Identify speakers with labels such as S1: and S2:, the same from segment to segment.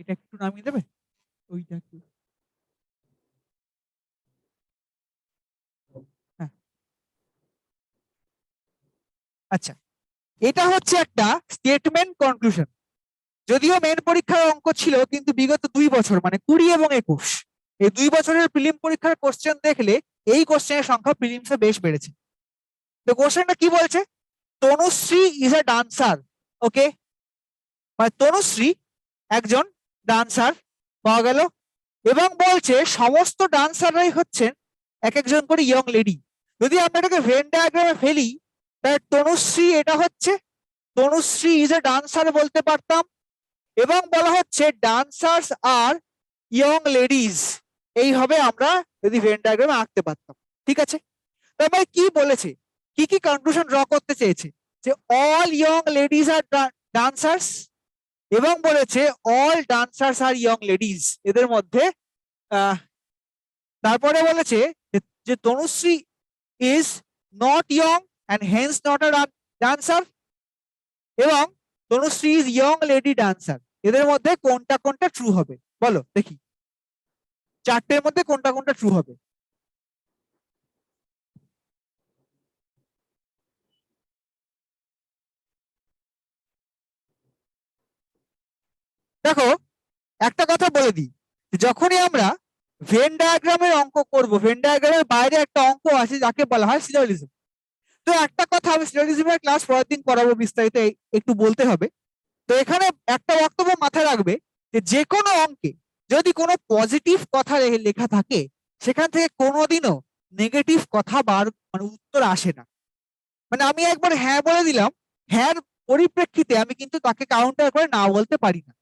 S1: এটা একটু নামিয়ে দেবে ওইটা একটু। হ্যাঁ, আচ্ছা, এটা হচ্ছে একটা স্টেটমেন্ট কনক্লুশন। যদিও মেন পরীক্ষার অঙ্ক ছিল, কিন্তু বিগত 2 বছর মানে 20 এবং 21 এই 2 বছরের প্রিলিম পরীক্ষার কোশ্চেন দেখলে এই কোশ্চেনের সংখ্যা প্রিলিমসে বেশ বেড়েছে। তো কোশ্চেনটা কি বলছে? Tanushree is a dancer. Okay, মানে তনুশ্রী একজন ডান্সার পাওয়া গেল, এবং বলছে সমস্ত ডান্সাররাই হচ্ছেন এক একজন করে ইয়ং লেডি। যদি আমরা এটাকে ভেন ডায়াগ্রামে ফেলি, তাহলে তনুশ্রী এটা হচ্ছে, তনুশ্রী ইজ এ ডান্সার বলতে পারতাম, এবং বলা হচ্ছে ডান্সার্স আর ইয়ং লেডিজ, এইভাবে আমরা যদি ভেন ডায়াগ্রামে আঁকতে পারতাম। ঠিক আছে, তবে কি বলেছে, কি কি কনক্লুশন ড্র করতে চেয়েছে? যে অল ইয়ং লেডিজ আর ডান্সার্স, এবং বলেছে অল ডান্সার্স আর ইয়ং লেডিজ, এদের মধ্যে তারপরে বলেছে যে Tanushree is not young and hence not a dancer, এবং Tanushree is young lady dancer. এদের মধ্যে কোনটা কোনটা ট্রু হবে বলো দেখি, চারটের মধ্যে কোনটা কোনটা ট্রু হবে? দেখো, একটা কথা বলে দিই, যখনই আমরা ভেন ডায়াগ্রামের অঙ্ক করব, ভেন ডায়াগ্রামের বাইরে একটা অঙ্ক আছে যাকে বলা হয় সিলোজিজম। তো একটা কথা আমি সিলোজিজমের ক্লাস পরের দিন করাবো বিস্তারিত, একটু বলতে হবে। তো এখানে একটা বক্তব্য মাথায় রাখবে, যে যে কোনো অঙ্কে যদি কোনো পজিটিভ কথা লেখা থাকে, সেখান থেকে কোনোদিনও নেগেটিভ কথা মানে উত্তর আসে না। মানে আমি একবার হ্যাঁ বলে দিলাম, হ্যাঁ পরিপ্রেক্ষিতে আমি কিন্তু তাকে কাউন্টার করে না বলতে পারি না।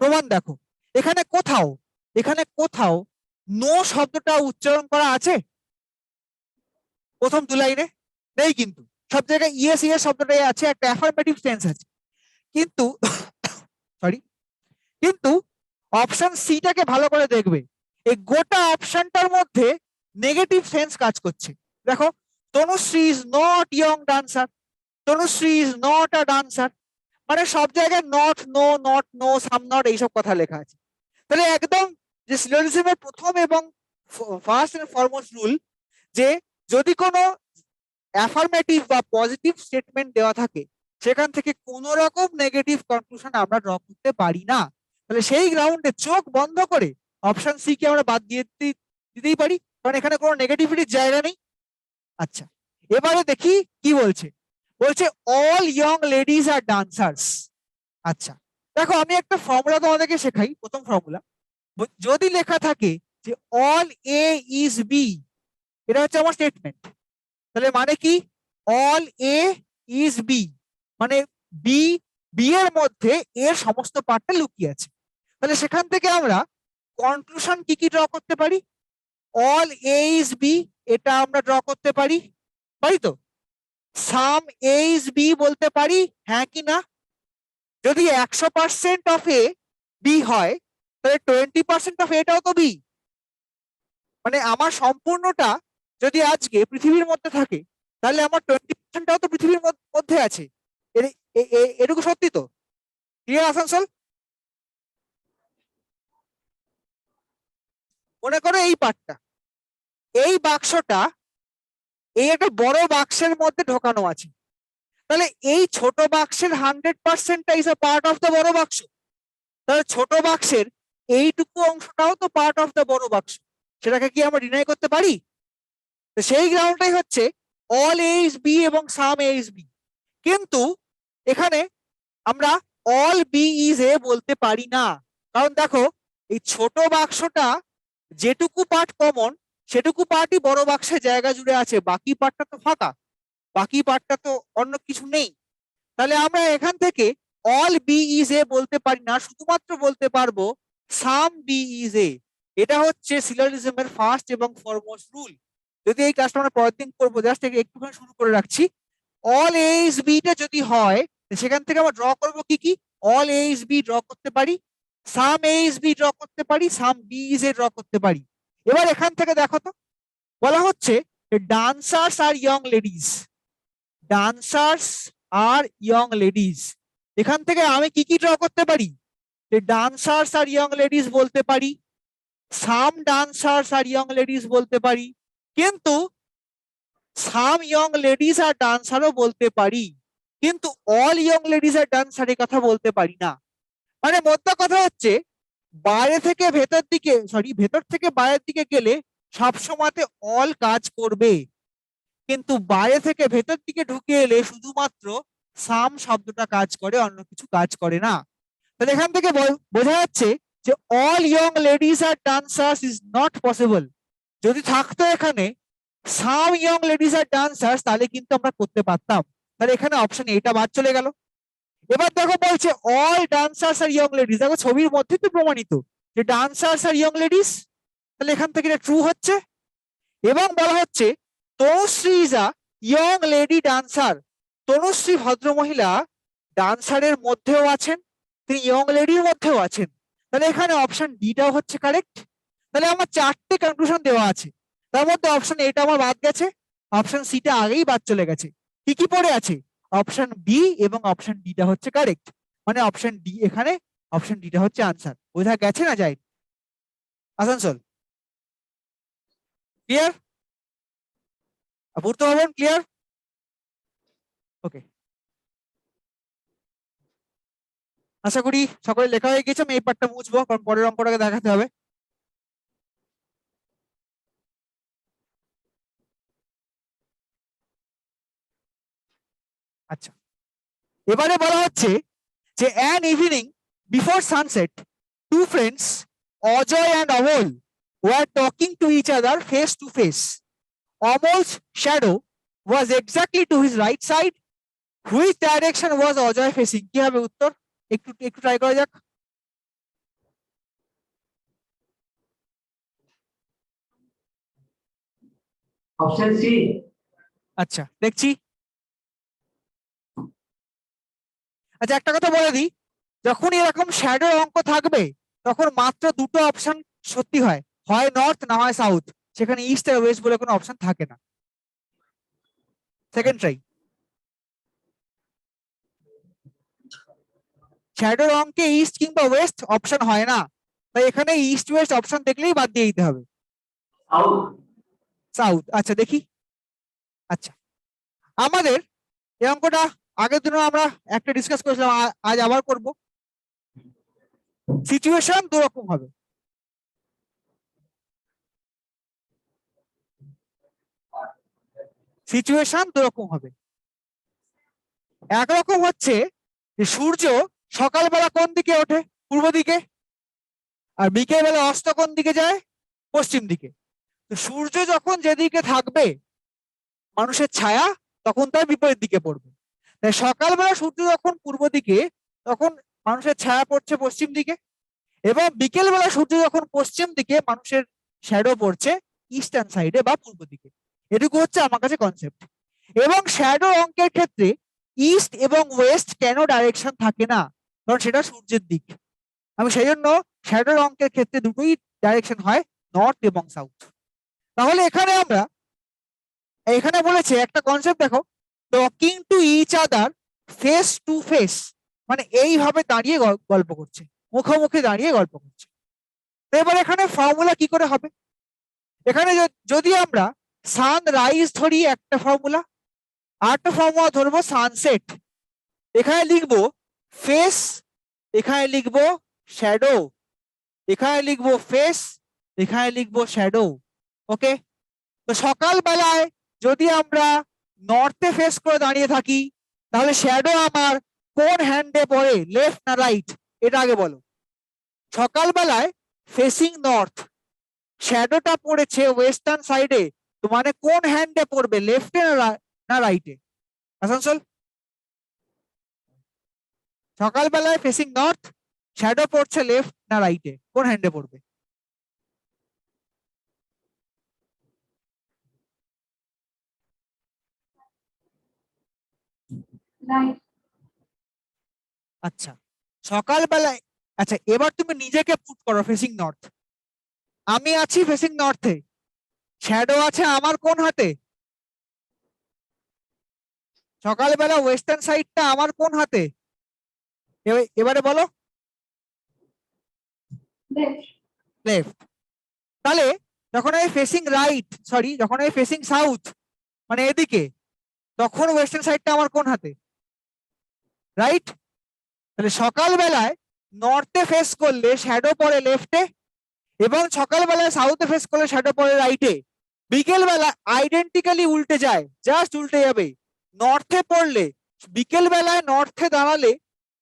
S1: প্রমাণ দেখো, এখানে কোথাও, এখানে কোথাও নো শব্দটা উচ্চারণ করা আছে প্রথম 2 লাইনে? নেই কিন্তু। সব জায়গায় ইয়েস ইয়েস শব্দটাই আছে, একটা অ্যাফার্মেটিভ সেন্স আছে। কিন্তু সরি, কিন্তু অপশন সিটাকে ভালো করে দেখবে, এই গোটা অপশনটার মধ্যে নেগেটিভ সেন্স কাজ করছে। দেখো, Tanushree is not young dancer, Tanushree is not a dancer, মানে সব জায়গায় নট নো সাম নট এইসব কথা লেখা আছে। তাহলে একদম যে সিলোজিজমের প্রথম এবং ফার্স্ট এন্ড ফরমোস্ট রুল, যে যদি কোনো অ্যাফার্মেটিভ বা পজিটিভ স্টেটমেন্ট দেওয়া থাকে, সেখান থেকে কোনো রকম নেগেটিভ কনক্লুশন আমরা ড্র করতে পারি না। তাহলে সেই গ্রাউন্ডে চোখ বন্ধ করে অপশন সি কে আমরা বাদ দিতেই পারি, কারণ এখানে কোনো নেগেটিভিটির জায়গা নেই। আচ্ছা, এবারে দেখি কি বলছে। বলছে অল ইয়ং লেডিজ আর ডান্সার্স। আচ্ছা, দেখো আমি একটা ফর্মুলা তোমাদেরকে শেখাই। প্রথম ফর্মুলা, যদি লেখা থাকে যে অল এ ইজ বি, এটা হচ্ছে আমার স্টেটমেন্ট। তাহলে মানে কি? অল এ ইজ বি, মানে বি, বি এর মধ্যে এর সমস্ত পার্টটা লুকিয়ে আছে। তাহলে সেখান থেকে আমরা কনক্লুশন কি কি ড্র করতে পারি? অল এ ইজ বি, এটা আমরা ড্র করতে পারি, পারি তো? সাম এ ইজ বি বলতে পারি, হ্যাঁ কি না? যদি 100% অফ এ বি হয়, তাহলে 20% অফ এটাও তো বি। মানে আমার সম্পূর্ণটা যদি আজকে পৃথিবীর মধ্যে থাকে, তাহলে আমার 20%টাও তো পৃথিবীর মধ্যে আছে। এটুকু সত্যি তো? ক্লিয়ার আসানসোল? মনে করো এই পার্টটা, এই বাক্সটা এই একটা বড় বাক্সের মধ্যে ঢোকানো আছে। তাহলে এই ছোট বাক্সের 100%টা is a part of the বড় বাক্স। তাহলে ছোট বাক্সের এইটুকু অংশটাও তো পার্ট অফ দ্য বড় বাক্স। সেটাকে কি আমরা ডিনাই করতে পারি? তো সেই গ্রাউন্ডটাই হচ্ছে অল এ ইজ বি এবং সাম এ ইজ বি। কিন্তু এখানে আমরা অল বি ইজ এ বলতে পারি না, কারণ দেখো এই ছোট বাক্সটা যেটুকু পার্ট কমন, সেটুকু পার্টই বড় বাক্সের জায়গা জুড়ে আছে, বাকি পার্টটা তো ফাঁকা, বাকি পার্টটা তো অন্য কিছু নেই। তাহলে আমরা এখান থেকে অল বি ইজ এ বলতে পারি না, শুধুমাত্র বলতে পারবো সাম বি ইজ এ। এটা হচ্ছে সিলোজিজমের ফার্স্ট এবং ফরমোস্ট রুল। যদি এই ক্লাসটা আমরা পরের দিন করবো, জাস্ট একটুখানি শুরু করে রাখছি। অল এ ইজ বি টা যদি হয়, সেখান থেকে আমরা ড্র করবো কি কি? All A is B draw করতে পারি, some A is B draw করতে পারি, some B is A draw করতে পারি। এবার এখান থেকে দেখো তো, বলা হচ্ছে ডান্সার্স আর ইয়ং লেডিজ, ডান্সার্স আর ইয়ং লেডিজ, এখান থেকে আমি কি কি ড্র করতে পারি? যে ডান্সার্স আর ইয়ং লেডিস বলতে পারি, সাম ডান্সার্স আর ইয়ং লেডিস বলতে পারি, কিন্তু সাম ইয়ং লেডিস আর ডান্সারও বলতে পারি, কিন্তু অল ইয়ং লেডিস আর ডান্সারের কথা বলতে পারি না। মানে মোদ্দা কথা হচ্ছে বাইরে থেকে ভেতর দিকে, সরি ভেতর থেকে বাইরের দিকে গেলে সবসময়তে অল কাজ করবে, কিন্তু বাইরে থেকে ভেতর দিকে ঢুকে এলে শুধুমাত্র সাম শব্দটা কাজ করে, অন্য কিছু কাজ করে না। তাহলে এখান থেকে বোঝা যাচ্ছে যে অল ইয়ং লেডিস আর ডান্সার্স ইজ নট পসিবল। যদি থাকতো এখানে সাম ইয়ং লেডিস আর ডান্সার্স তাহলে কিন্তু আমরা করতে পারতাম। তাহলে এখানে অপশন এটা বাদ চলে গেল। এবার দেখো বলছে অল ডান্সার্স আর ইয়ং লেডিস, দেখো ছবির মধ্যে তো প্রমাণিত যে ডান্সার্স আর ইয়ং লেডিস, তাহলে এখান থেকে এটা ট্রু হচ্ছে। এবং বলা হচ্ছে Tanushree is a young lady dancer, Tanushree ভদ্রমহিলা ডান্সারের মধ্যেও আছেন, তিনি ইয়ং লেডির মধ্যেও আছেন। তাহলে এখানে অপশন ডিটাও হচ্ছে কারেক্ট। তাহলে আমার চারটে কনক্লুশন দেওয়া আছে, তার মধ্যে অপশন এটা আমার বাদ গেছে, অপশন সিটা আগেই বাদ চলে গেছে। কি কি পড়ে আছে? অপশন বি এবং অপশন ডিটা হচ্ছে কারেক্ট, মানে অপশন ডি এখানে, অপশন ডিটা হচ্ছে আনসার। বোঝা গেছে না যায়? আসানসোল ক্লিয়ার? পূর্ত ভবন ক্লিয়ার? ওকে, আশা করি সকলে লেখা হয়ে গেছে। আমি এই পার্টটা মুছবো কারণ পরের অঙ্কটাকে দেখাতে হবে। আচ্ছা, এবারে বলা হচ্ছে যে an evening before sunset, two friends Ajoy and Amol were talking to each other face to face. Amol's shadow was exactly to his right side. Which direction was Ajoy facing? কি হবে উত্তর? একটু একটু ট্রাই করা যাক।
S2: Option C.
S1: আচ্ছা দেখছি। আচ্ছা একটা কথা বলে দিই, যখন এরকম শ্যাডো অঙ্ক থাকবে তখন মাত্র দুটো অপশন সত্যি হয়, হয় নর্থ না হয় সাউথ, সেখানে ইস্ট আর ওয়েস্ট বলে কোনো অপশন থাকে না। Second try. শ্যাডোর অঙ্কে ইস্ট কিংবা ওয়েস্ট অপশন হয় না, তাই এখানে ইস্ট ওয়েস্ট অপশন দেখলেই বাদ দিয়ে দিতে হবে। সাউথ। আচ্ছা দেখি। আচ্ছা আমাদের এই অঙ্কটা আগের দিনও আমরা একটা ডিসকাস করেছিলাম, আজ আবার করব। সিচুয়েশন দুরকম হবে। সিচুয়েশন দুরকম হবে। একরকম হচ্ছে যে সূর্য সকালবেলা কোন দিকে ওঠে? পূর্ব দিকে। আর বিকেল বেলা অস্ত কোন দিকে যায়? পশ্চিম দিকে। তো সূর্য যখন যেদিকে থাকবে মানুষের ছায়া তখন তার বিপরীত দিকে পড়বে। তাই সকালবেলা সূর্য যখন পূর্ব দিকে তখন মানুষের ছায়া পড়ছে পশ্চিম দিকে, এবং বিকেল বেলা সূর্য যখন পশ্চিম দিকে মানুষের শ্যাডো পড়ছে ইস্টার্ন সাইডে বা পূর্ব দিকে। এটুকু হচ্ছে আমার কাছে কনসেপ্ট। এবং শ্যাডো অঙ্কের ক্ষেত্রে ইস্ট এবং ওয়েস্ট কেন ডাইরেকশন থাকে না? কারণ সেটা সূর্যের দিক। আমি সেই জন্য শ্যাডোর অঙ্কের ক্ষেত্রে দুটোই ডাইরেকশন হয়, নর্থ এবং সাউথ। তাহলে এখানে আমরা, এখানে বলেছে একটা কনসেপ্ট দেখো, talking to each other face to face, মানে এইভাবে দাঁড়িয়ে গল্প করছে, মুখোমুখি দাঁড়িয়ে গল্প করছে। তো এবার এখানে ফর্মুলা কি করে হবে? এখানে যদি আমরা সানরাইজ ধরি একটা ফর্মুলা, আর একটা ফর্মুলা ধরবো সানসেট। এখানে লিখবো ফেস, এখানে লিখবো শ্যাডো, এখানে লিখবো ফেস, এখানে লিখবো শ্যাডো। ওকে, তো সকালবেলায় যদি আমরা নর্থে ফেস করে দাঁড়িয়ে থাকি তাহলে শ্যাডো আমার কোন হ্যান্ডে পড়ে, লেফট না রাইট? এটা আগে বলো। সকালবেলায় ফেসিং নর্থ, শ্যাডোটা পড়েছে ওয়েস্টার্ন সাইডে, তো মানে কোন হ্যান্ডে পড়বে, লেফটে না রাইটে? আসানসোল সকালবেলায় ফেসিং নর্থ, শ্যাডো পড়ছে লেফট না রাইটে, কোন হ্যান্ডে পড়বে? আচ্ছা সকালবেলায়, আচ্ছা এবার তুমি নিজেকে পুট করো ফেসিং নর্থ। আমি আছি ফেসিং নর্থে, শ্যাডো আছে আমার কোন হাতে? সকালবেলা ওয়েস্টার্ন সাইডটা আমার কোন হাতে? এবারে বলো। লেফট। তাহলে যখন আমি ফেসিং রাইট, সরি যখন আমি ফেসিং সাউথ মানে এদিকে, তখন ওয়েস্টার্ন সাইডটা আমার কোন হাতে? রাইট। তাহলে সকালবেলায় নর্থে ফেস করলে শ্যাডো পড়ে লেফটে, এবং সকালবেলায় সাউথে ফেস করলে শ্যাডো পড়ে রাইটে। বিকেল বেলা আইডেন্টিক্যালি উল্টে যায়, জাস্ট উল্টে যাবে। নর্থে পড়লে বিকেল বেলায় নর্থে দাঁড়ালে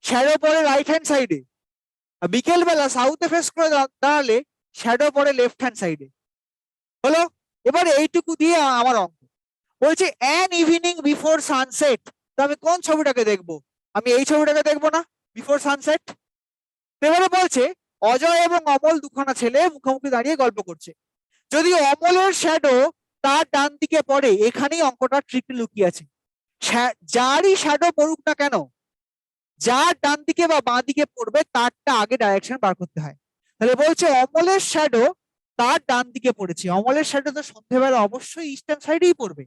S1: শ্যাডো পড়ে রাইট হ্যান্ড সাইডে, আর বিকেল বেলা সাউথে ফেস করে দাঁড়ালে শ্যাডো পড়ে লেফট হ্যান্ড সাইডে। হলো? এবার এইটুকু দিয়ে আমার অঙ্ক বলছে অ্যান ইভিনিং বিফোর সানসেট। তো আমি কোন ছবিটাকে দেখবো? আমি এই ছবিটাকে দেখবো না, বিফোর সানসেট। এবারে বলছে অজয় এবং অমল দুখানা ছেলে মুখোমুখি দাঁড়িয়ে গল্প করছে। যদি অমলের শ্যাডো তার ডান দিকে পড়ে, এখানেই অঙ্কটা ট্রিক লুকিয়ে আছে। যারই শ্যাডো পড়ুক না কেন, যার ডান দিকে বা বাঁ দিকে পড়বে তারটা আগে ডাইরেকশন বার করতে হয়। তাহলে বলছে অমলের শ্যাডো তার ডান দিকে পড়েছে, অমলের শ্যাডো তো সন্ধ্যেবেলা অবশ্যই ইস্টার্ন সাইডেই পড়বে।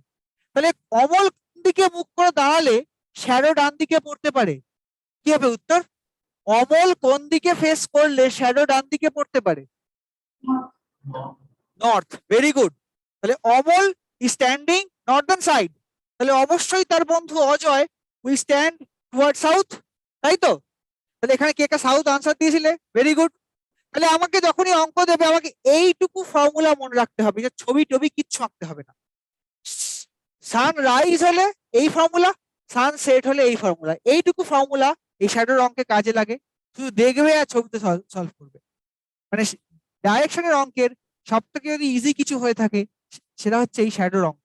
S1: তাহলে অমল দিকে মুখ করে দাঁড়ালে শ্যাডো ডান দিকে পড়তে পারে। কি হবে উত্তর? অমল কোন দিকে ফেস করলে শ্যাডো ডান দিকে পড়তে পারে? নর্থ। Very good. তাহলে অমল স্ট্যান্ডিং নর্দার্ন সাইড, তাহলে অবশ্যই তার বন্ধু Ajay will stand toward south, তাই তো? তাহলে এখানে কে কে সাউথ আনসার দিয়েছিলে? Very good. তাহলে আমাকে যখনই অঙ্ক দেবে আমাকে এইটুকু ফর্মুলা মনে রাখতে হবে, যে ছবি টবি কিচ্ছু আঁকতে হবে না। সান রাইজ হলে এই ফর্মুলা, সান সেট হলে এই ফর্মুলা, এইটুকু ফর্মুলা এই শ্যাডোর অঙ্কে কাজে লাগে। শুধু দেখবে আর ছবিতে সলভ করবে। মানে ডাইরেকশনের অঙ্কের সব থেকে যদি ইজি কিছু হয়ে থাকে সেটা হচ্ছে এই শ্যাডোর অঙ্ক।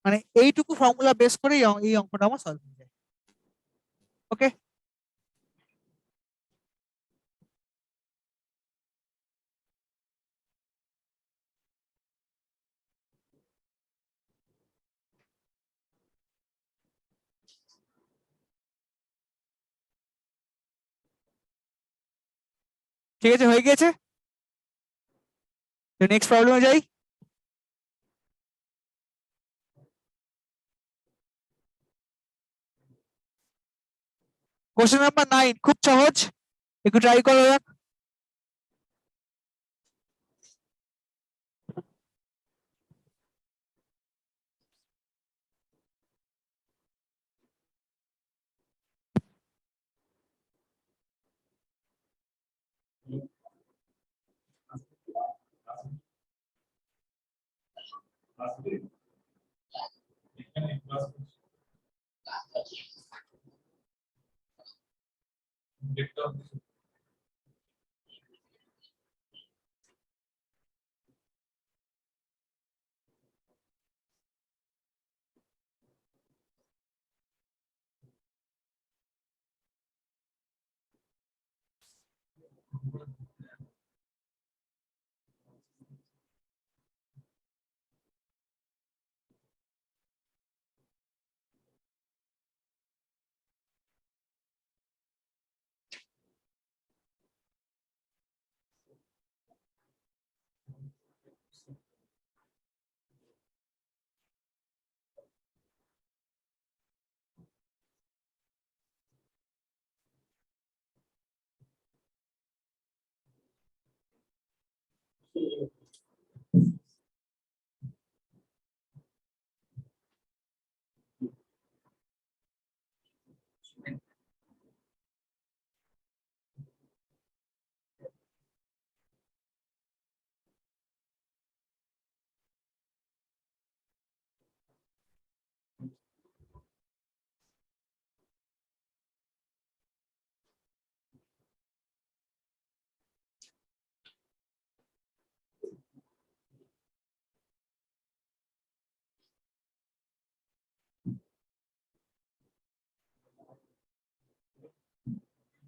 S1: মানে এইটুকু ফর্মুলা বেস করে এই অঙ্কটা আমার সলভ হয়ে যায়। ওকে, ঠিক আছে, হয়ে গিয়েছে। নেক্সট প্রবলেমে যাই। কোশ্চেন নাম্বার 9, খুব সহজ, একটু ট্রাই করো।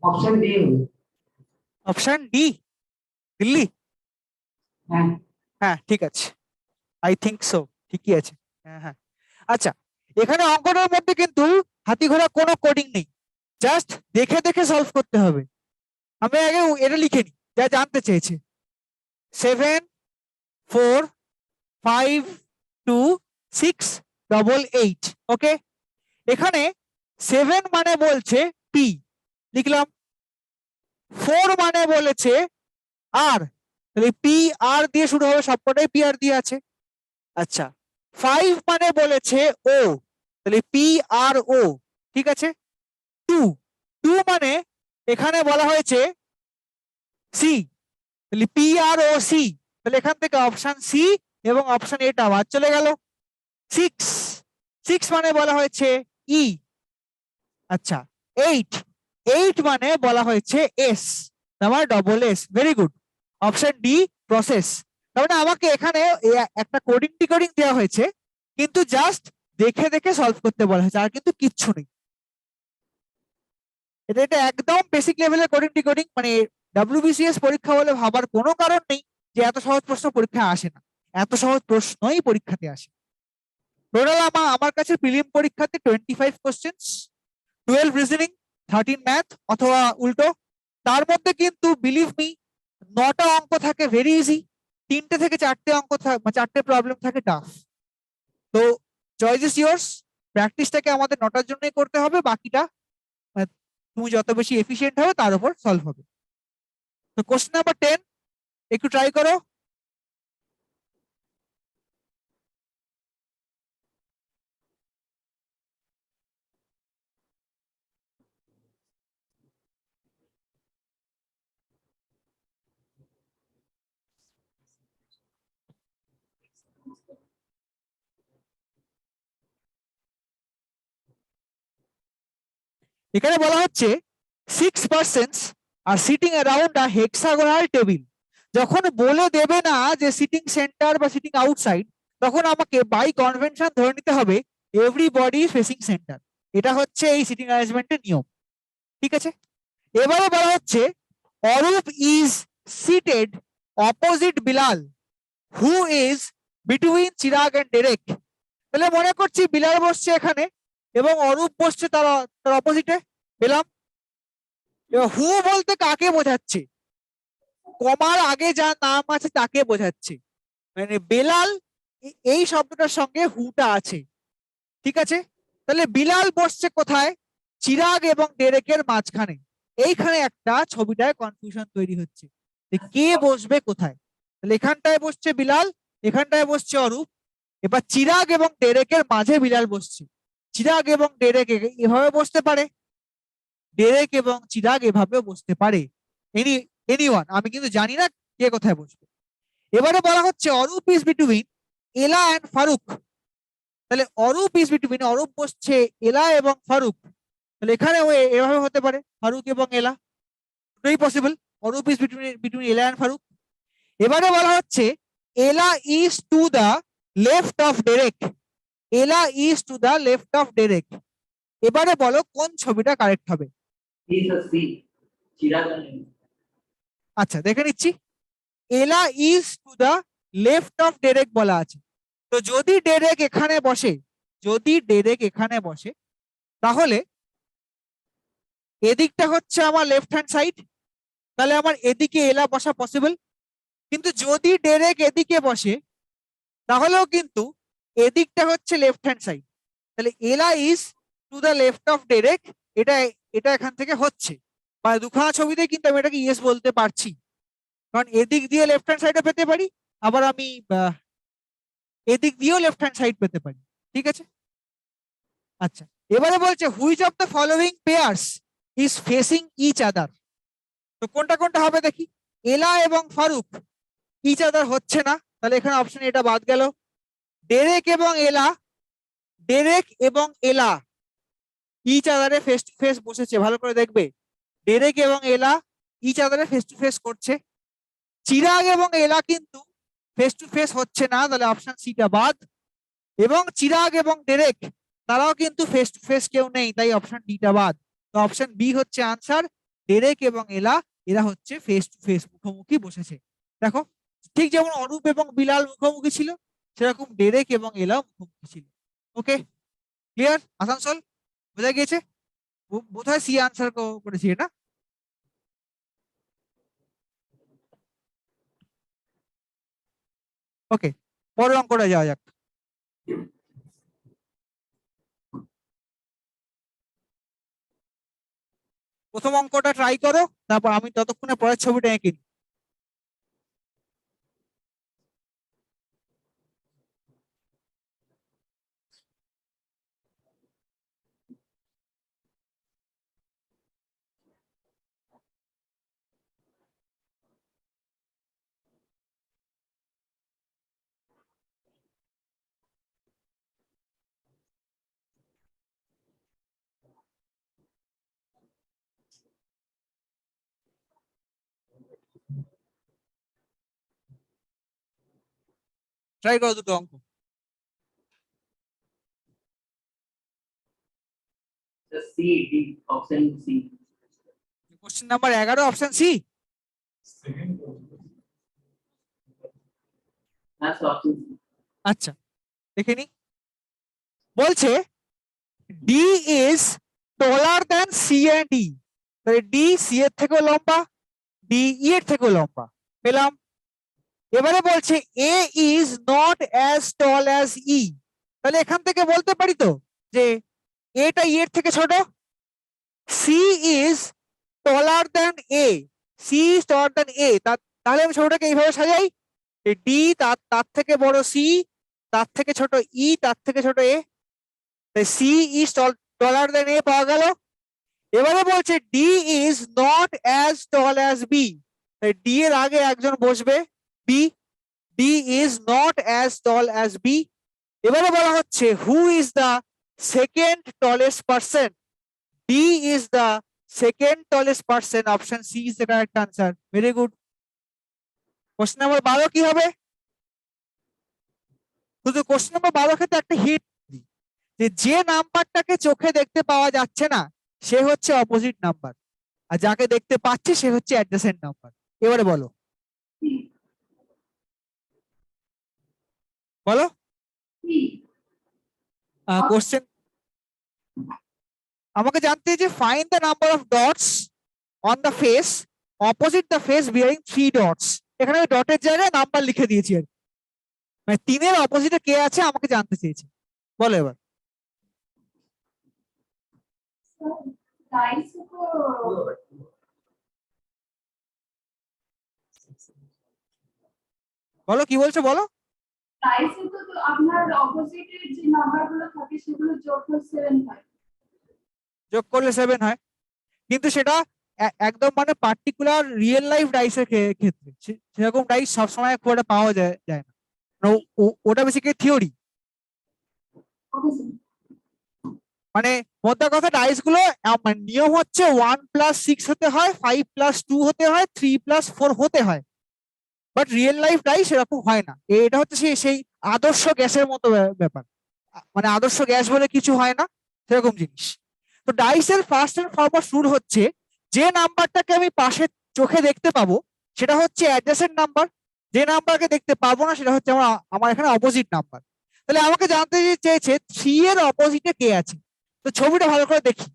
S2: Option D.
S1: Option D, Delhi.
S2: হ্যাঁ,
S1: হ্যাঁ ঠিক আছে, আই থিংক সো, ঠিকই আছে। হ্যাঁ হ্যাঁ। আচ্ছা, এখানে অঙ্কটার মধ্যে কিন্তু হাতি ঘোড়া কোনো কোডিং নেই, জাস্ট দেখে দেখে সলভ করতে হবে। আমি আগে এটা লিখে নিই যা জানতে চেয়েছে। 7 4 5 2 6 8 ওকে। এখানে 7 মানে বলছে পি, লিখলাম। 4 মানে বলেছে আর, তাহলে পি আর দিয়ে শুরু হবে, সবকটাই পি আর দিয়ে আছে। আচ্ছা, 5 মানে বলেছে ও, তাহলে পি আর ও, ঠিক আছে। 2 2 মানে এখানে বলা হয়েছে সি, তাহলে পি আর ও সি, তাহলে এখান থেকে অপশন সি এবং অপশন এটা বাদ চলে গেল। 6 6 মানে বলা হয়েছে ই। আচ্ছা, 8 8 মানে বলা হয়েছে এস, আমার double S, very good. Option D process. তার মানে আমাকে এখানে একটা কোডিং টিকোডিং দেওয়া হয়েছে, কিন্তু জাস্ট দেখে দেখে সলভ করতে বলা হয়েছে, আর কিন্তু কিচ্ছু নেই। এটা এটা একদম বেসিক লেভেলের কোডিং টিকোডিং, মানে ডব্লিউবিসিএস পরীক্ষা বলে ভাবার কোনো কারণ নেই যে এত সহজ প্রশ্ন পরীক্ষায় আসে না। এত সহজ প্রশ্নই পরীক্ষাতে আসে। টোটাল আমার কাছে প্রিলিম পরীক্ষাতে 25 কোশ্চেন্স, 12 রিজনিং, 13 ম্যাথ অথবা উল্টো। তার মধ্যে কিন্তু বিলিভ মি 9টা অঙ্ক থাকে ভেরি ইজি, 3টে থেকে 4টে অঙ্ক থাকে, 4টে প্রবলেম থাকে টাফ। তো চয়েস ইজ ইয়ার্স। প্র্যাকটিসটাকে আমাদের 9টার জন্যই করতে হবে, বাকিটা তুমি যত বেশি এফিশিয়েন্ট হবে তার উপর সলভ হবে। তো কোশ্চেন নাম্বার 10 একটু ট্রাই করো। এখানে বলা হচ্ছে 6 persons আর sitting around a hexagonal table. যখন বলে দেবে না যে সিটিং সেন্টার বা সিটিং আউটসাইড, তখন আমাকে বাই কনভেনশন ধরে নিতে হবে এভরিবডি ফেসিং সেন্টার। এটা হচ্ছে এই সিটিং অ্যারেঞ্জমেন্টের নিয়ম, ঠিক আছে। এবারে বলা হচ্ছে Arup is seated opposite Bilal who is between Chirag and Derek. তাহলে মনে করছি বিলাল বসছে এখানে এবং অরূপ বসছে তার তার অপোজিটে, পেলাম। হু বলতে কাকে বোঝাচ্ছে? কমার আগে যার নাম আছে তাকে বোঝাচ্ছে, মানে বেলাল এই শব্দটার সঙ্গে হুটা আছে, ঠিক আছে। তাহলে বিলাল বসছে কোথায়? চিরাগ এবং ডেরেকের মাঝখানে। এইখানে একটা ছবিটায় কনফিউশন তৈরি হচ্ছে যে কে বসবে কোথায়। তাহলে এখানটায় বসছে বিলাল, এখানটায় বসছে অরূপ। এবার চিরাগ এবং ডেরেকের মাঝে বিলাল বসছে। চিরাগ এবং ডেরেক এভাবে বসতে পারে, ডেরেক এবং চিরাগ এভাবেও বসতে পারে। এনি এনিওয়ান, আমি কিন্তু জানি না কে কোথায় বসবে। এবারে বলা হচ্ছে Arup is between Ella and Faruk. তাহলে অরূপ ইজ বিটুইন, অরূপ বসছে এলা এবং ফারুক। তাহলে এখানে এভাবে হতে পারে ফারুক এবং এলা, দুটোই possible. Arup is between between Ella and Farooq. এবারে বলা হচ্ছে Ella is to the left of Derek. Ella is to the left of Derek. এবারে বলো কোন ছবিটা কারেক্ট হবে?
S2: সি চিরাগ।
S1: আচ্ছা দেখে নিচ্ছি। Ella is to the left of Derek বলা আছে। তো যদি ডেরেক এখানে বসে, যদি ডেরেক এখানে বসে, তাহলে এদিকটা হচ্ছে আমার লেফট হ্যান্ড সাইড, তাহলে আমার এদিকে এলা বসা পসিবল। কিন্তু যদি ডেরেক এদিকে বসে, তাহলেও কিন্তু এদিকটা হচ্ছে লেফট হ্যান্ড সাইড, তাহলে Ela is to the left of Derek. এটা এটা এখান থেকে হচ্ছে, মানে দুখানা ছবিতে কিন্তু আমি এটাকে ইয়েস বলতে পারছি, কারণ এদিক দিয়ে লেফট হ্যান্ড সাইডে পেতে পারি, আবার আমি এদিক দিয়েও লেফট হ্যান্ড সাইড পেতে পারি, ঠিক আছে। আচ্ছা, এবারে বলছে which of the following pairs is facing each other. তো কোনটা কোনটা হবে দেখি। এলা এবং ফারুক ইচ আদার হচ্ছে না, তাহলে এখানে অপশন এটা বাদ গেল। ডেরেক এবং এলা, ডেরেক এবং এলা ইচ আদারে ফেস টু ফেস বসেছে, ভালো করে দেখবে। ডেরেক এবং এলা ইচ আদারে ফেস টু ফেস করছে। চিরাগ এবং এলা কিন্তু ফেস টু ফেস হচ্ছে না, তাহলে অপশন সিটা বাদ। এবং চিরাগ এবং ডেরেক তারাও কিন্তু ফেস টু ফেস কেউ নেই, তাই অপশন ডিটা বাদ। তো অপশন বি হচ্ছে আনসার। ডেরেক এবং এলা এরা হচ্ছে ফেস টু ফেস, মুখোমুখি বসেছে। দেখো, ঠিক যেমন অরূপ এবং বিলাল মুখোমুখি ছিল, সেরকম ডেরেক এবং এলা মুখোমুখি ছিল। ওকে, ক্লিয়ার? আসানসোল বোঝা গিয়েছে? বোধহয় সি আনসার করেছি এটা। ওকে, পরের অঙ্কটা যাওয়া যাক। প্রথম অঙ্কটা ট্রাই করো, তারপর আমি ততক্ষণে পরের ছবিটা এঁকে নিই। ট্রাই করো দুটো অঙ্ক।
S2: The C, D, option C.
S1: Question number 11 option C.
S2: That's option C.
S1: আচ্ছা দেখে নি। বলছে D is taller than C and E, তাহলে ডি সি এর থেকেও লম্বা, ডি ই এর থেকেও লম্বা পেলাম। এবারে বলছে A is not as tall as E, তাহলে এখান থেকে বলতে পারি তো যে এটা ই এর থেকে ছোট। C is taller than A, C is taller than A, তাহলে আমি ছোটটাকে এইভাবে সাজাই, ডি তার তার থেকে বড় সি, তার থেকে ছোট ই, তার থেকে ছোট A, C is taller than A পাওয়া গেল। এবারে বলছে D is not as tall as B, D এর আগে একজন বসবে B, D is not as tall as B. এবারে বলা হচ্ছে who is the second tallest person, D is the second tallest person, option C is the correct answer. Very good. Question number 12 কি হবে? শুধু কোশ্চেন নাম্বার 12 ক্ষেত্রে একটা hit, যে নাম্বারটাকে চোখে দেখতে পাওয়া যাচ্ছে না সে হচ্ছে অপোজিট নাম্বার, আর যাকে দেখতে পাচ্ছি সে হচ্ছে অ্যাডজেসেন্ট নাম্বার। এবারে বলো বলো
S2: C.
S1: কোশ্চেন আমাকে জানতে যে find the number of dots on the face opposite the face bearing 3 dots. এখানে আমি ডটের জায়গায় নাম্বার লিখে দিয়েছি আর কি। মানে 3 এর অপোজিটে কে আছে আমাকে জানতে চেয়েছে। বলো এবার
S3: डाइस को
S1: বলো কি বলছো বলো।
S3: ডাইসে তো আপনার অপোজিটের যে নাম্বারগুলো থাকে সেগুলো যোগ করে 7 হয়।
S1: যোগ করলে 7 হয়, কিন্তু সেটা একদম মানে পার্টিকুলার রিয়েল লাইফ ডাইসের ক্ষেত্রে সেরকম ডাইস সবসময় খুব একটা পাওয়া যায় যায় না। মানে ওটা বেসিক্যালি থিওরি।
S3: Okay sir.
S1: মানে মোদ্দা কথা ডাইস গুলো মানে নিয়ম হচ্ছে 1+6 হতে হয়, 5+2 হতে হয়, 3+4 হতে হয়, বাট রিয়েল লাইফ ডাইস এরকম হয় না। এটা হচ্ছে সেই আদর্শ গ্যাসের মতো ব্যাপার, মানে আদর্শ গ্যাস বলে কিছু হয় না সেরকম জিনিস। তো ডাইসের ফার্স্ট এন্ড ফরমোস্ট রুল হচ্ছে যে নাম্বারটাকে আমি পাশে চোখে দেখতে পাবো সেটা হচ্ছে অ্যাডজেসেন্ট নাম্বার, যে নাম্বারকে দেখতে পাবো না সেটা হচ্ছে আমার এখানে অপোজিট নাম্বার। তাহলে আমাকে জানতে চেয়েছে 3 এর অপোজিটে কে আছে। তো ছবিটা ভালো করে দেখি,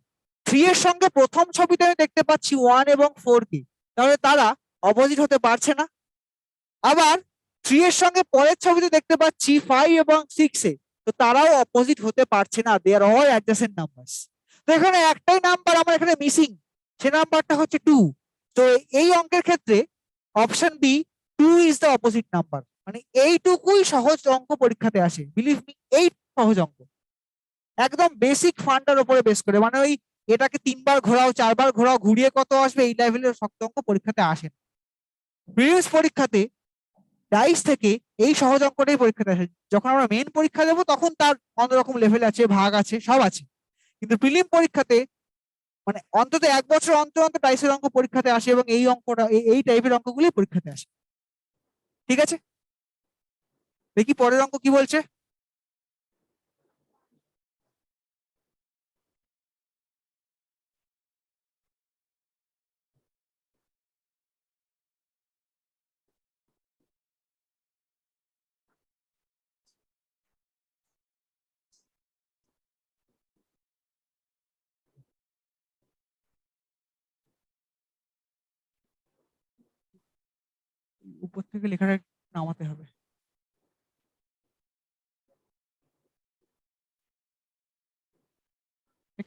S1: 3 এর সঙ্গে প্রথম ছবিতে আমি দেখতে পাচ্ছি 1 এবং 4 কে, তাহলে তারা অপোজিট হতে পারছে না। আবার 3 এর সঙ্গে পরের ছবিতে দেখতে পাচ্ছি 5 এবং 6 এ, তো তারাও অপোজিট হতে পারছে না, দে আর অল অ্যাডজেসেন্ট নাম্বারস। তো এখানে একটাই নাম্বার আমার এখানে মিসিং, সে নাম্বারটা হচ্ছে 2। তো এই অঙ্কের ক্ষেত্রে option B 2 is the opposite number. মানে এইটুকুই সহজ অঙ্ক পরীক্ষাতে আসে, বিলিভ মি, এই সহজ অঙ্ক একদম বেসিক ফান্ডার উপরে বেস করে, মানে ওই এটাকে 3 বার ঘোরাও 4 বার ঘোরাও ঘুরিয়ে কত আসবে এই লেভেলের শক্ত অঙ্ক পরীক্ষাতে আসে না। প্রিভিয়াস পরীক্ষাতে ডাইস থেকে এই সহজ অঙ্কটাই পরীক্ষাতে আসে, যখন আমরা মেন পরীক্ষা দেবো তখন তার অন্যরকম লেভেল আছে, ভাগ আছে, সব আছে, কিন্তু প্রিলিম পরীক্ষাতে মানে অন্তত 1 বছর অন্তর অন্তর ডাইসের অঙ্ক পরীক্ষাতে আসে এবং এই অঙ্কটা এই টাইপের অঙ্কগুলি পরীক্ষাতে আসে। ঠিক আছে, দেখি পরের অঙ্ক কি বলছে। উপর থেকে লেখাটা নামাতে হবে।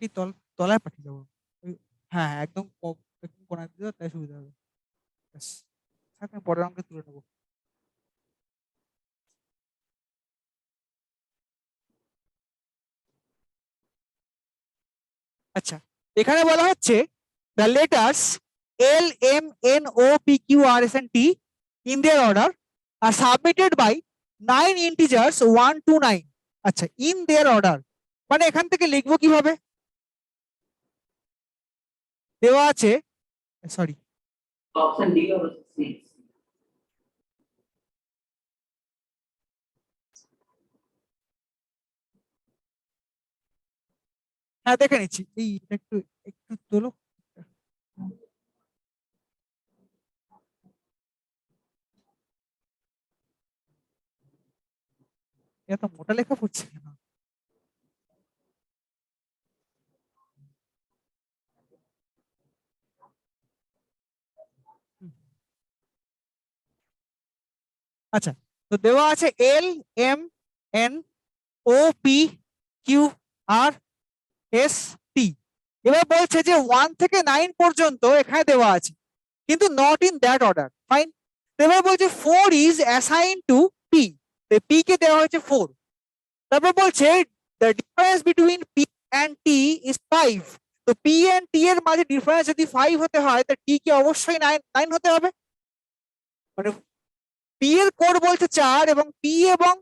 S1: কি তলায় পাঠিয়ে দেবো? হ্যাঁ হ্যাঁ, একদম একদম কোনায় দিয়ে দাও, তাই সুবিধা হবে। ব্যাস, থাক, আমি পরের অঙ্কে তুলে নেবো। আচ্ছা, এখানে বলা হচ্ছে the letters L M N O P Q R S N T in their order are submitted by 9 integers 1 to 9। আচ্ছা, ইন দেয়ার অর্ডার মানে এখান থেকে লিখবো কিভাবে? দেওয়া আছে, sorry
S2: Option D or C. 6.
S1: হ্যাঁ দেখে নিচ্ছি, এই একটু একটু তোলো। এত মোটা লেখা পড়ছে কেন? হুম, আচ্ছা, তো দেওয়া আছে L M N O P Q R S T. এবার বলছে যে 1 থেকে 9 পর্যন্ত এখানে দেওয়া আছে, কিন্তু not in that order. Fine. এবার বলছে 4 is assign to P, P কে দেওয়া হয়েছে 4। তারপর বলছে the difference between P and T is 5। তো পি এন্ড টি এর মাঝে ডিফারেন্স যদি 5 হতে হয়, তো টি কে অবশ্যই 9 হতে হবে। মানে পি এর কোড বলছে 4 এবং পি এবং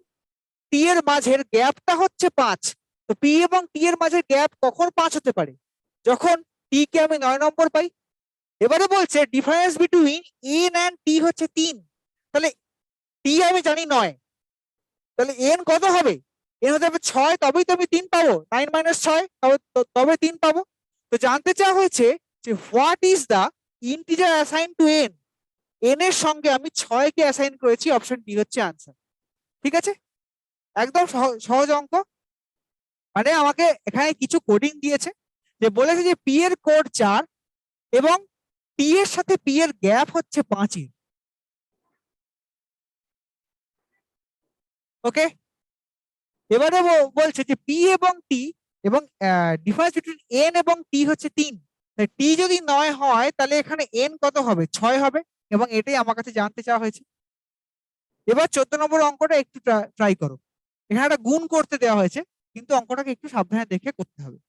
S1: টি এর মাঝের গ্যাপটা হচ্ছে 5। তো পি এবং টি এর মাঝের গ্যাপ কখন 5 হতে পারে? যখন টি কে আমি 9 নম্বর পাই। এবারে বলছে ডিফারেন্স বিটুইন এন এন্ড টি হচ্ছে 3। তাহলে টি আমি জানি 9, তাহলে এন কত হবে? এন হতে হবে 6, তবেই তো আমি 3 পাবো। 9 - 6 তবে 3 পাবো। তো জানতে চাওয়া হয়েছে যে what is the integer assign to N. N এর সঙ্গে আমি 6 কে অ্যাসাইন করেছি, অপশন ডি হচ্ছে আনসার। ঠিক আছে, একদম সহজ অঙ্ক। মানে আমাকে এখানে কিছু কোডিং দিয়েছে, যে বলেছে যে পি এর কোড 4 এবং টি এর সাথে পি এর গ্যাপ হচ্ছে 5। ওকে, এবারে বলছে যে পি এবং টি এবং ডিফারেন্স বিটুইন এন এবং টি হচ্ছে 3। টি যদি 9 হয় তাহলে এখানে এন কত হবে? 6 হবে, এবং এটাই আমার কাছে জানতে চাওয়া হয়েছে। এবার 14 নম্বর অঙ্কটা একটু ট্রাই করো। এখানে একটা গুণ করতে দেওয়া হয়েছে, কিন্তু অঙ্কটাকে একটু সাবধানে দেখে করতে হবে।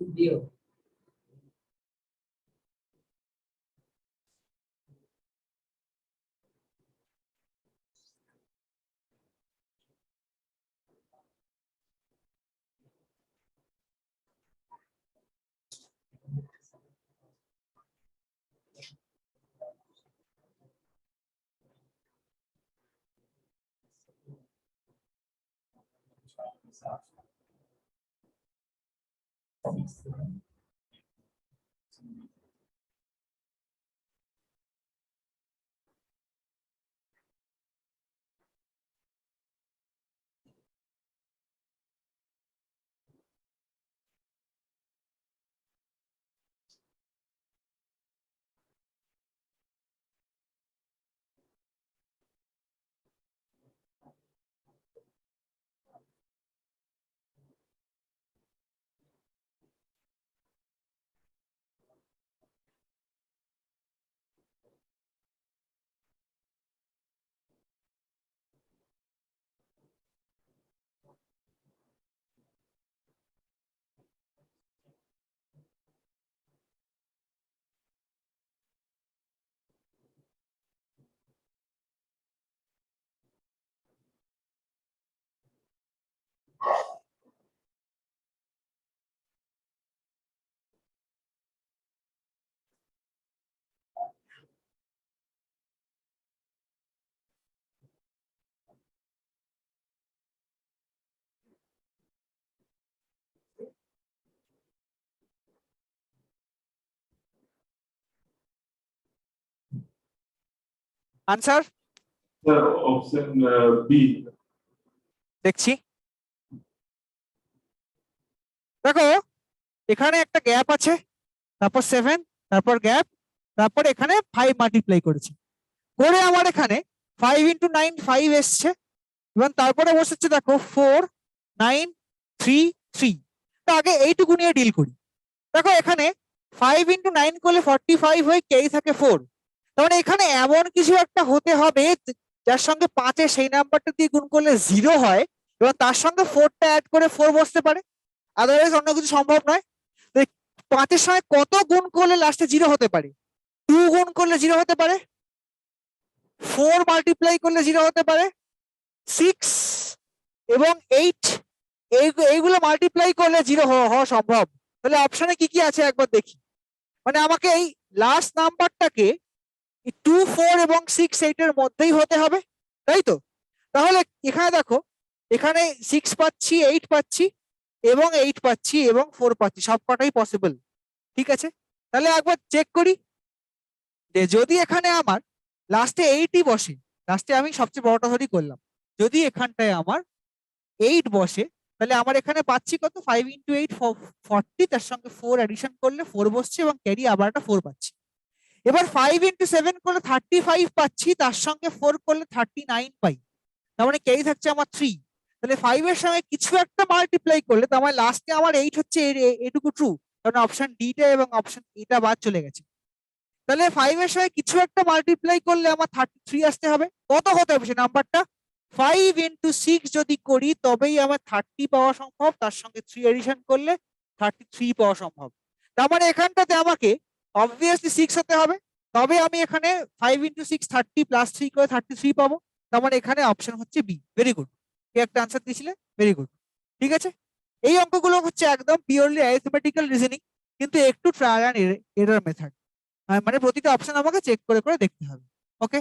S2: Studio.
S1: Answer
S4: Sir, option B.
S1: দেখছি। দেখো, এখানে একটা গ্যাপ আছে, তারপর 7, তারপর গ্যাপ, তারপর এখানে 5 মাল্টিপ্লাই করেছি করে আমার এখানে 5 × 9 5 এসছে, এবং তারপরে বসেছে দেখো 4 9 3 3। তো আগে এইটুকু নিয়ে ডিল করি। দেখো এখানে 5 × 9 করলে 45 হয়, ক্যারি থাকে 4। তার মানে এখানে এমন কিছু একটা হতে হবে যার সঙ্গে 5 এর সেই নাম্বারটা দিয়ে গুণ করলে 0 হয় এবং তার সঙ্গে 4টা অ্যাড করে 4 বসতে পারে, আদারওয়াইজ অন্য কিছু সম্ভব নয়। তো 5 এর সঙ্গে কত গুণ করলে লাস্টে 0 হতে পারে? 2 গুণ করলে 0 হতে পারে, 4 মাল্টিপ্লাই করলে 0 হতে পারে, 6 এবং 8 এইগুলো মাল্টিপ্লাই করলে 0 হওয়া সম্ভব। তাহলে অপশনে কি কি আছে একবার দেখি। মানে আমাকে এই লাস্ট নাম্বারটাকে 2, 4 এবং 6 8 এর মধ্যেই হতে হবে, তাই তো? তাহলে এখানে দেখো, এখানে 6 পাচ্ছি, 8 পাচ্ছি এবং 8 পাচ্ছি এবং 4 পাচ্ছি, সবকটাই পসিবল। ঠিক আছে, তাহলে একবার চেক করি যে যদি এখানে আমার লাস্টে 8ই বসে, লাস্টে আমি সবচেয়ে বড়টা ধরেই করলাম, যদি এখানটায় আমার 8 বসে তাহলে আমার এখানে পাচ্ছি কত? 5 × 8 40, তার সঙ্গে 4 অ্যাডিশন করলে 4 বসছে এবং ক্যারি আবার একটা 4 পাচ্ছি। এবার 5 × 7 করলে 35 পাচ্ছি, তার সঙ্গে 4 করলে 39 পাই, তার মানে ক্যারি থাকছে আমার 3। তাহলে 5 এর সঙ্গে কিছু একটা মাল্টিপ্লাই করলে তার মানে লাস্টে আমার 8 হচ্ছে, এটুকু ট্রু, কারণ অপশন ডিটা এবং অপশন এটা বাদ চলে গেছে। তাহলে 5 এর সঙ্গে কিছু একটা মাল্টিপ্লাই করলে আমার 33 আসতে হবে। কত হতে হবে সেই নাম্বারটা? 5 × 6 যদি করি তবেই আমার 30 পাওয়া সম্ভব, তার সঙ্গে 3 এডিশন করলে 33 পাওয়া সম্ভব। তার মানে এখানটাতে আমাকে অবভিয়াসলি 6 হতে হবে, তবে আমি এখানে 5 × 6 30 প্লাস 3 করে 33 পাবো। তার মানে এখানে অপশন হচ্ছে বি। ভেরি গুড, কি একটা আনসার দিয়েছিলে, ভেরি গুড। ঠিক আছে, এই অঙ্কগুলো হচ্ছে একদম পিওরলি অ্যারিথমেটিক্যাল রিজনিং, কিন্তু একটু ট্রায়াল এন্ড এরর মেথড, মানে প্রতিটা অপশন আমাকে চেক করে করে দেখতে হবে। ওকে।